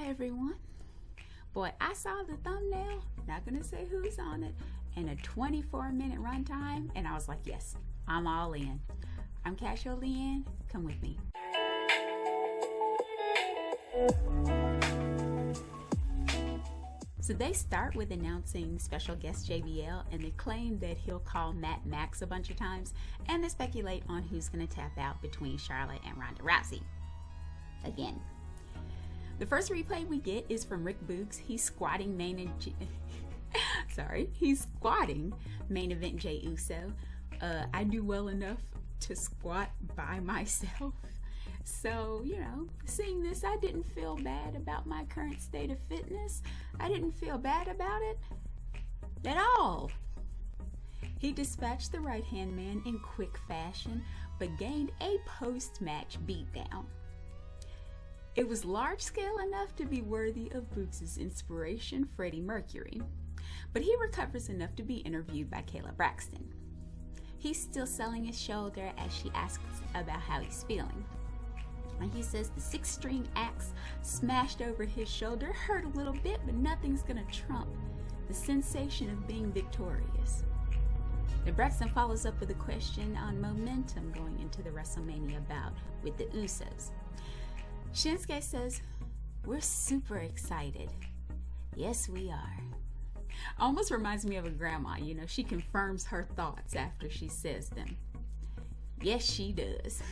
Hi everyone. Boy, I saw the thumbnail, not gonna say who's on it, and a 24-minute runtime, and I was like, yes, I'm all in. I'm Casualeann, come with me. So they start with announcing special guest JBL, and they claim that he'll call Matt Max a bunch of times, and they speculate on who's gonna tap out between Charlotte and Ronda Rousey. Again. The first replay we get is from Rick Boogs. He's squatting main event Jey Uso. I do well enough to squat by myself. So, you know, seeing this, I didn't feel bad about my current state of fitness. I didn't feel bad about it at all. He dispatched the right-hand man in quick fashion, but gained a post-match beatdown. It was large-scale enough to be worthy of Boogs' inspiration, Freddie Mercury, but he recovers enough to be interviewed by Kayla Braxton. He's still selling his shoulder as she asks about how he's feeling. And he says the 6-string axe smashed over his shoulder hurt a little bit, but nothing's gonna trump the sensation of being victorious. And Braxton follows up with a question on momentum going into the WrestleMania bout with the Usos. Shinsuke says, "We're super excited." Yes, we are. Almost reminds me of a grandma, you know, she confirms her thoughts after she says them. Yes, she does.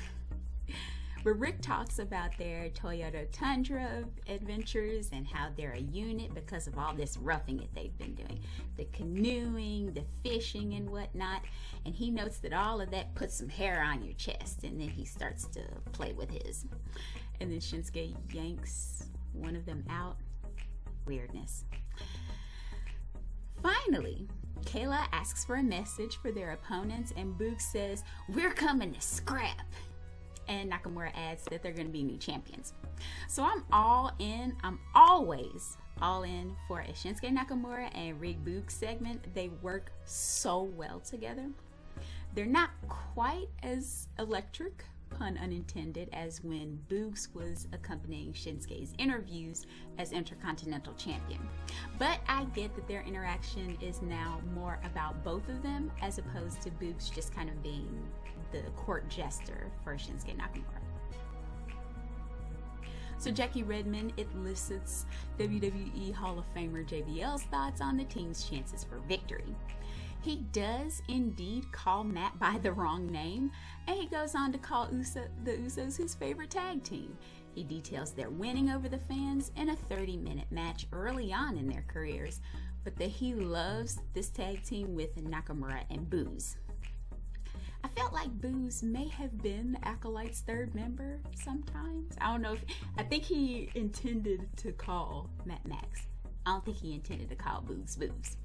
But Rick talks about their Toyota Tundra adventures and how they're a unit because of all this roughing it they've been doing. The canoeing, the fishing and whatnot. And he notes that all of that puts some hair on your chest. And then he starts to play with his. And then Shinsuke yanks one of them out. Weirdness. Finally, Kayla asks for a message for their opponents, and Boogs says, "We're coming to scrap." And Nakamura adds that they're going to be new champions. So I'm all in. I'm always all in for a Shinsuke Nakamura and Rick Boogs segment. They work so well together. They're not quite as electric, pun unintended, as when Boogs was accompanying Shinsuke's interviews as Intercontinental Champion. But I get that their interaction is now more about both of them as opposed to Boogs just kind of being the court jester for Shinsuke Nakamura. So Jackie Redmond elicits WWE Hall of Famer JBL's thoughts on the team's chances for victory. He does indeed call Matt by the wrong name, and he goes on to call the Usos his favorite tag team. He details their winning over the fans in a 30-minute match early on in their careers, but that he loves this tag team with Nakamura and Boogs. I felt like Boogs may have been the Acolyte's third member sometimes. I don't know I think he intended to call Matt Max. I don't think he intended to call Boogs Boogs.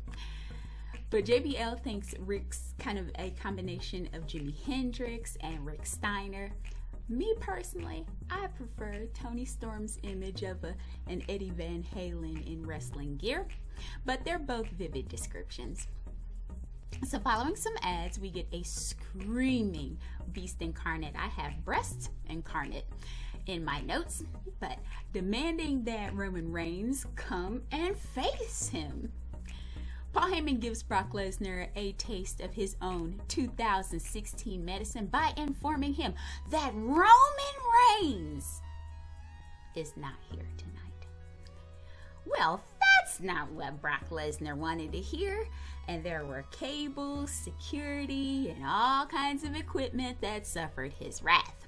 But JBL thinks Rick's kind of a combination of Jimi Hendrix and Rick Steiner. Me personally, I prefer Tony Storm's image of an Eddie Van Halen in wrestling gear, but they're both vivid descriptions. So following some ads, we get a screaming Beast Incarnate. I have Breast Incarnate in my notes, but demanding that Roman Reigns come and face him. Paul Heyman gives Brock Lesnar a taste of his own 2016 medicine by informing him that Roman Reigns is not here tonight. Well, that's not what Brock Lesnar wanted to hear, and there were cables, security, and all kinds of equipment that suffered his wrath.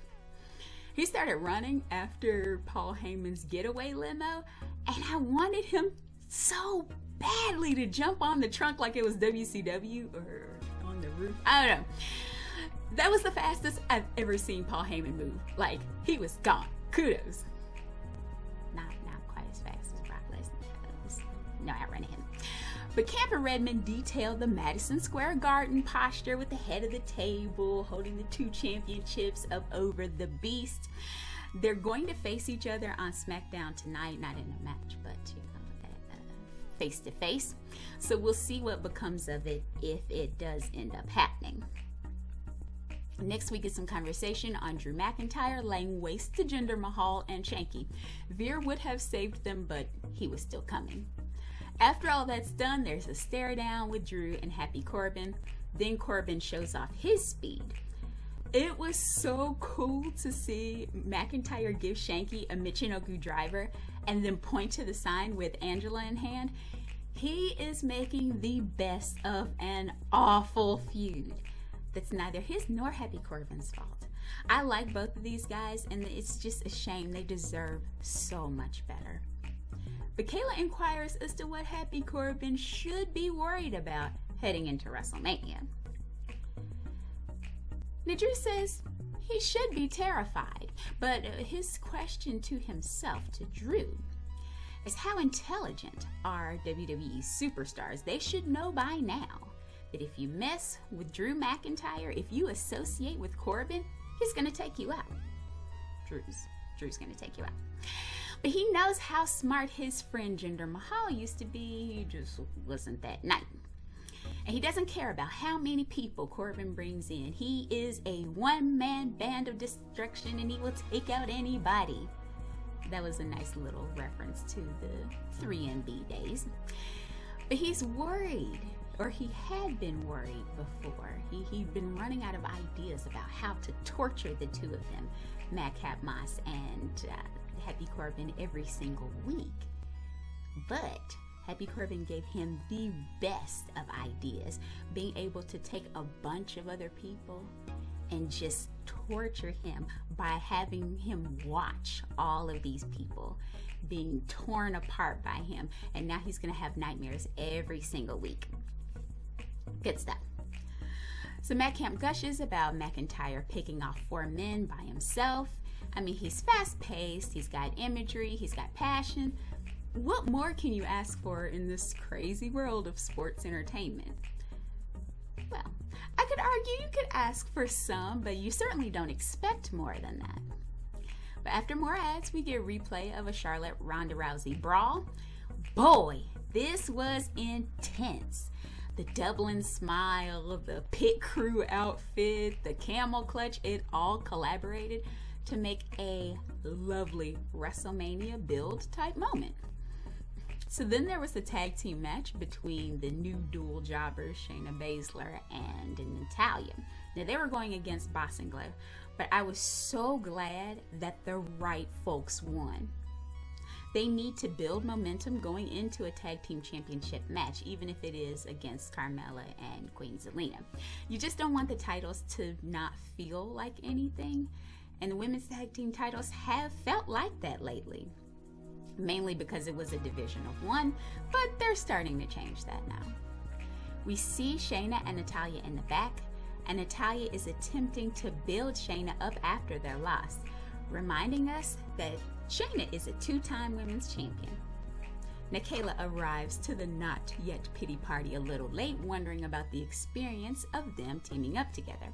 He started running after Paul Heyman's getaway limo, and I wanted him so badly to jump on the trunk like it was WCW or on the roof. I don't know. That was the fastest I've ever seen Paul Heyman move. Like, he was gone. Kudos. Not quite as fast as Brock Lesnar was. No outrunning him. But Camp and Redmond detailed the Madison Square Garden posture with the head of the table, holding the 2 championships up over the Beast. They're going to face each other on Smackdown tonight, not in a match, but you know, face to face. So we'll see what becomes of it if it does end up happening. Next, we get some conversation on Drew McIntyre laying waste to Jinder Mahal and Shanky. Veer would have saved them, but he was still coming. After all that's done, there's a stare down with Drew and Happy Corbin. Then Corbin shows off his speed. It was so cool to see McIntyre give Shanky a Michinoku driver and then point to the sign with Angela in hand. He is making the best of an awful feud that's neither his nor Happy Corbin's fault. I like both of these guys, and it's just a shame. They deserve so much better. But Kayla inquires as to what Happy Corbin should be worried about heading into WrestleMania. Now, Drew says he should be terrified, but his question to himself, to Drew, is how intelligent are WWE superstars? They should know by now that if you mess with Drew McIntyre, if you associate with Corbin, he's going to take you out. Drew's going to take you out. But he knows how smart his friend Jinder Mahal used to be. He just wasn't that nice. And he doesn't care about how many people Corbin brings in. He is a one-man band of destruction, and he will take out anybody. That was a nice little reference to the 3MB days. But he's worried, or he had been worried before. He'd been running out of ideas about how to torture the two of them, Madcap Moss and Happy Corbin, every single week. But Happy Corbin gave him the best of ideas, being able to take a bunch of other people and just torture him by having him watch all of these people being torn apart by him. And now he's going to have nightmares every single week. Good stuff. So Matt Camp gushes about McIntyre picking off 4 men by himself. I mean, he's fast-paced, he's got imagery, he's got passion. What more can you ask for in this crazy world of sports entertainment? Well, I could argue you could ask for some, but you certainly don't expect more than that. But after more ads, we get a replay of a Charlotte Ronda Rousey brawl. Boy, this was intense. The Dublin smile, the pit crew outfit, the camel clutch, it all collaborated to make a lovely WrestleMania build type moment. So then there was the tag team match between the new dual jobbers, Shayna Baszler and Natalya. Now they were going against Boss and Glow, but I was so glad that the right folks won. They need to build momentum going into a tag team championship match, even if it is against Carmella and Queen Zelina. You just don't want the titles to not feel like anything, and the women's tag team titles have felt like that lately. Mainly because it was a division of one, but they're starting to change that now. We see Shayna and Natalya in the back, and Natalya is attempting to build Shayna up after their loss, reminding us that Shayna is a 2-time women's champion. Kayla arrives to the not yet pity party a little late, wondering about the experience of them teaming up together.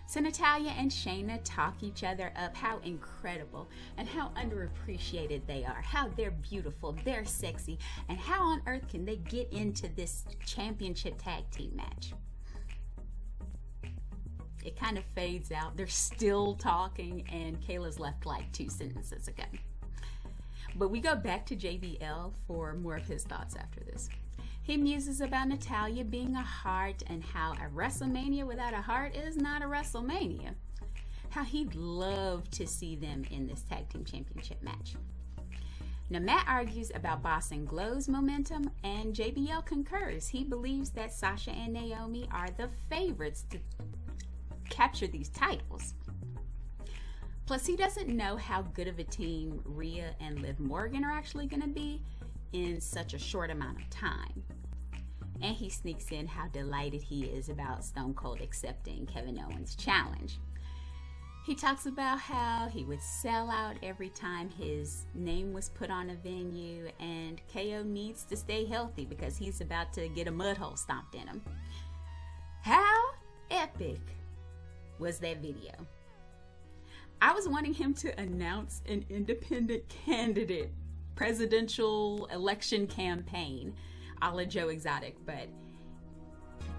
So Natalya and Shayna talk each other up, how incredible and how underappreciated they are, how they're beautiful, they're sexy, and how on earth can they get into this championship tag team match. It kind of fades out. They're still talking, and Kayla's left like 2 sentences ago. But we go back to JBL for more of his thoughts after this. He muses about Natalya being a heart and how a WrestleMania without a heart is not a WrestleMania. How he'd love to see them in this tag team championship match. Now Matt argues about Boss and Glow's momentum, and JBL concurs. He believes that Sasha and Naomi are the favorites to capture these titles. Plus, he doesn't know how good of a team Rhea and Liv Morgan are actually going to be in such a short amount of time. And he sneaks in how delighted he is about Stone Cold accepting Kevin Owens' challenge. He talks about how he would sell out every time his name was put on a venue, and KO needs to stay healthy because he's about to get a mud hole stomped in him. How epic was that video? I was wanting him to announce an independent candidate presidential election campaign a la Joe Exotic, but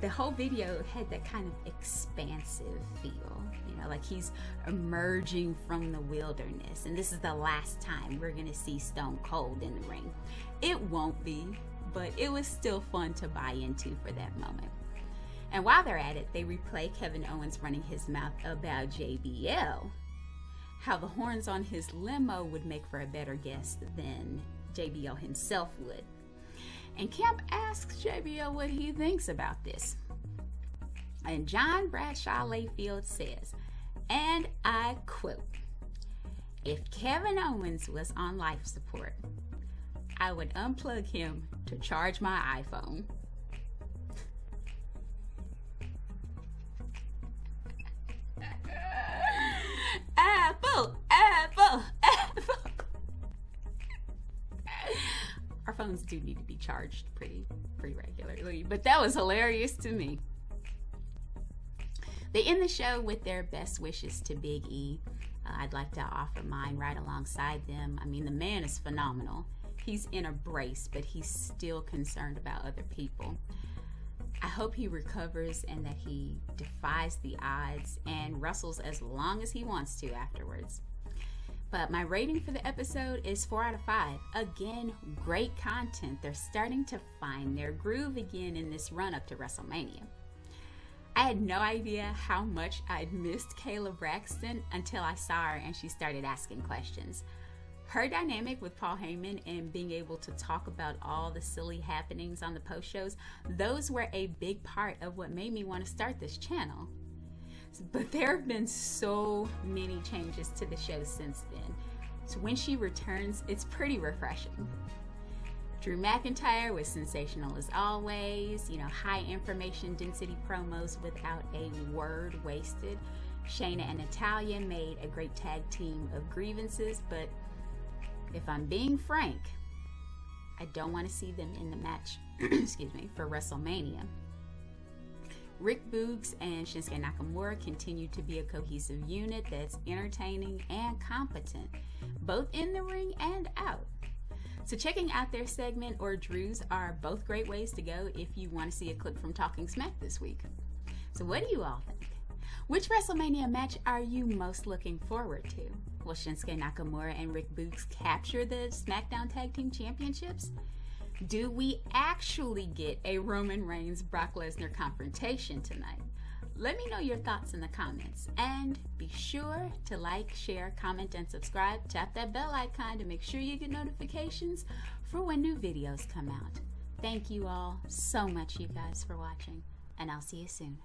the whole video had that kind of expansive feel, you know, like he's emerging from the wilderness, and this is the last time we're gonna see Stone Cold in the ring. It won't be, but it was still fun to buy into for that moment. And while they're at it, they replay Kevin Owens running his mouth about JBL, how the horns on his limo would make for a better guest than JBL himself would. And Kemp asks JBL what he thinks about this. And John Bradshaw Layfield says, and I quote, "If Kevin Owens was on life support, I would unplug him to charge my iPhone." Apple, apple, apple. Our phones do need to be charged pretty regularly, but that was hilarious to me. They end the show with their best wishes to Big E. I'd like to offer mine right alongside them. I mean, the man is phenomenal. He's in a brace, but he's still concerned about other people. I hope he recovers and that he defies the odds and wrestles as long as he wants to afterwards. But my rating for the episode is 4 out of 5. Again, great content. They're starting to find their groove again in this run up to WrestleMania. I had no idea how much I'd missed Kayla Braxton until I saw her and she started asking questions. Her dynamic with Paul Heyman and being able to talk about all the silly happenings on the post shows, those were a big part of what made me want to start this channel. But there have been so many changes to the show since then. So when she returns, it's pretty refreshing. Drew McIntyre was sensational as always, you know, high information density promos without a word wasted. Shayna and Natalya made a great tag team of grievances, but if I'm being frank, I don't want to see them in the match excuse me, for WrestleMania. Rick Boogs and Shinsuke Nakamura continue to be a cohesive unit that's entertaining and competent, both in the ring and out. So checking out their segment or Drew's are both great ways to go if you want to see a clip from Talking Smack this week. So what do you all think? Which WrestleMania match are you most looking forward to? Will Shinsuke Nakamura and Rick Boogs capture the Smackdown Tag Team Championships? Do we actually get a Roman Reigns-Brock Lesnar confrontation tonight? Let me know your thoughts in the comments. And be sure to like, share, comment, and subscribe. Tap that bell icon to make sure you get notifications for when new videos come out. Thank you all so much, you guys, for watching, and I'll see you soon.